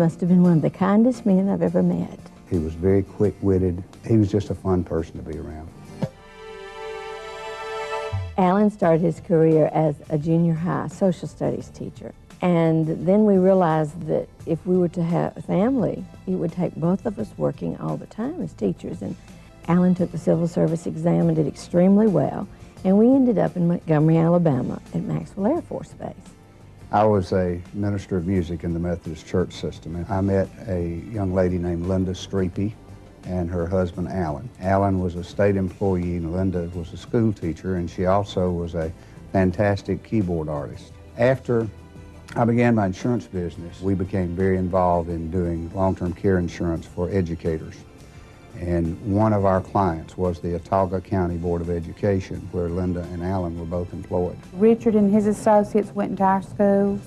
must have been one of the kindest men I've ever met. He was very quick-witted. He was just a fun person to be around. Alan started his career as a junior high social studies teacher. And then we realized that if we were to have a family, it would take both of us working all the time as teachers. And Alan took the civil service exam and did extremely well. And we ended up in Montgomery, Alabama at Maxwell Air Force Base. I was a minister of music in the Methodist Church system. And I met a young lady named Linda Streepy and her husband, Alan. Alan was a state employee and Linda was a school teacher, and she also was a fantastic keyboard artist. After I began my insurance business, we became very involved in doing long-term care insurance for educators. And one of our clients was the Autauga County Board of Education, where Linda and Alan were both employed. Richard and his associates went into our schools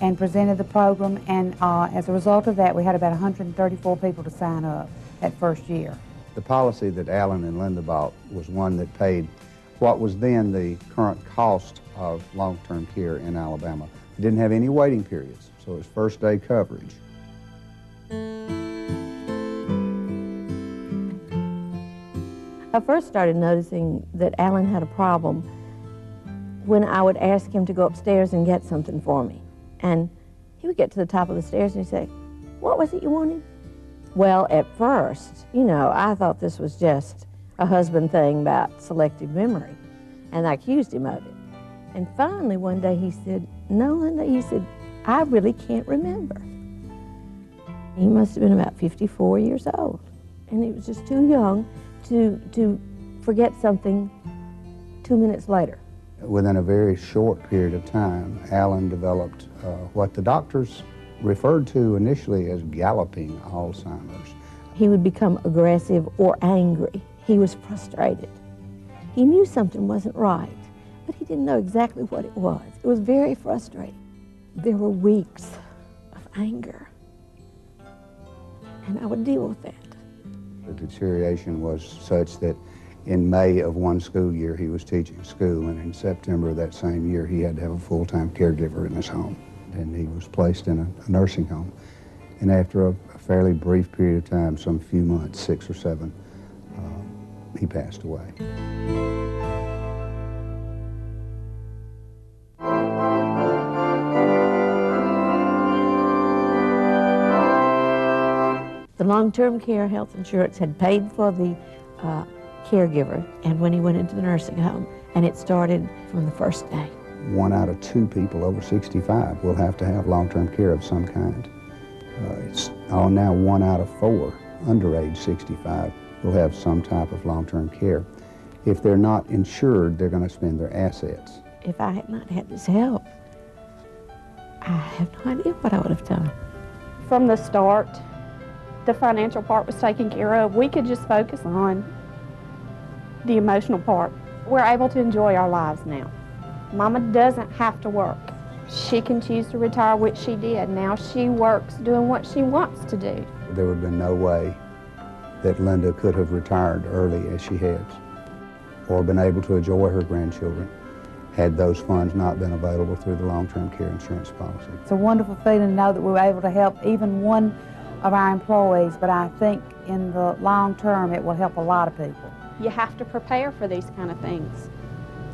and presented the program, and as a result of that, we had about 134 people to sign up that first year. The policy that Alan and Linda bought was one that paid what was then the current cost of long-term care in Alabama. It didn't have any waiting periods, so it was first-day coverage. I first started noticing that Alan had a problem when I would ask him to go upstairs and get something for me. And he would get to the top of the stairs and he'd say, "What was it you wanted?" Well, at first, you know, I thought this was just a husband thing about selective memory, and I accused him of it. And finally, one day he said, "No, Linda," he said, "I really can't remember." He must have been about 54 years old, and he was just too young to forget something 2 minutes later. Within a very short period of time, Alan developed what the doctors referred to initially as galloping Alzheimer's. He would become aggressive or angry. He was frustrated. He knew something wasn't right, but he didn't know exactly what it was. It was very frustrating. There were weeks of anger, and I would deal with that. The deterioration was such that in May of one school year, he was teaching school, and in September of that same year, he had to have a full-time caregiver in his home, and he was placed in a nursing home. And after a fairly brief period of time, some few months, 6 or 7, he passed away. The long-term care health insurance had paid for the caregiver, and when he went into the nursing home, and it started from the first day. 1 out of 2 people over 65 will have to have long-term care of some kind. It's now 1 out of 4 under age 65 will have some type of long-term care. If they're not insured, they're going to spend their assets. If I had not had this help, I have no idea what I would have done. From the start, the financial part was taken care of. We could just focus on the emotional part. We're able to enjoy our lives now. Mama doesn't have to work. She can choose to retire, which she did. Now she works doing what she wants to do. There would have been no way that Linda could have retired early as she has, or been able to enjoy her grandchildren, had those funds not been available through the long-term care insurance policy. It's a wonderful feeling to know that we were able to help even one of our employees, but I think in the long term it will help a lot of people. You have to prepare for these kind of things.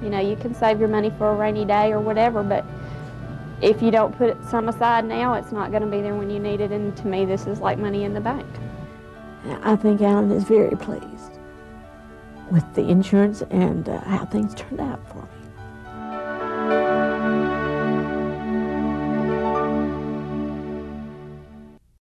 You know, you can save your money for a rainy day or whatever, but if you don't put some aside now, it's not going to be there when you need it, and to me this is like money in the bank. I think Alan is very pleased with the insurance and how things turned out for me.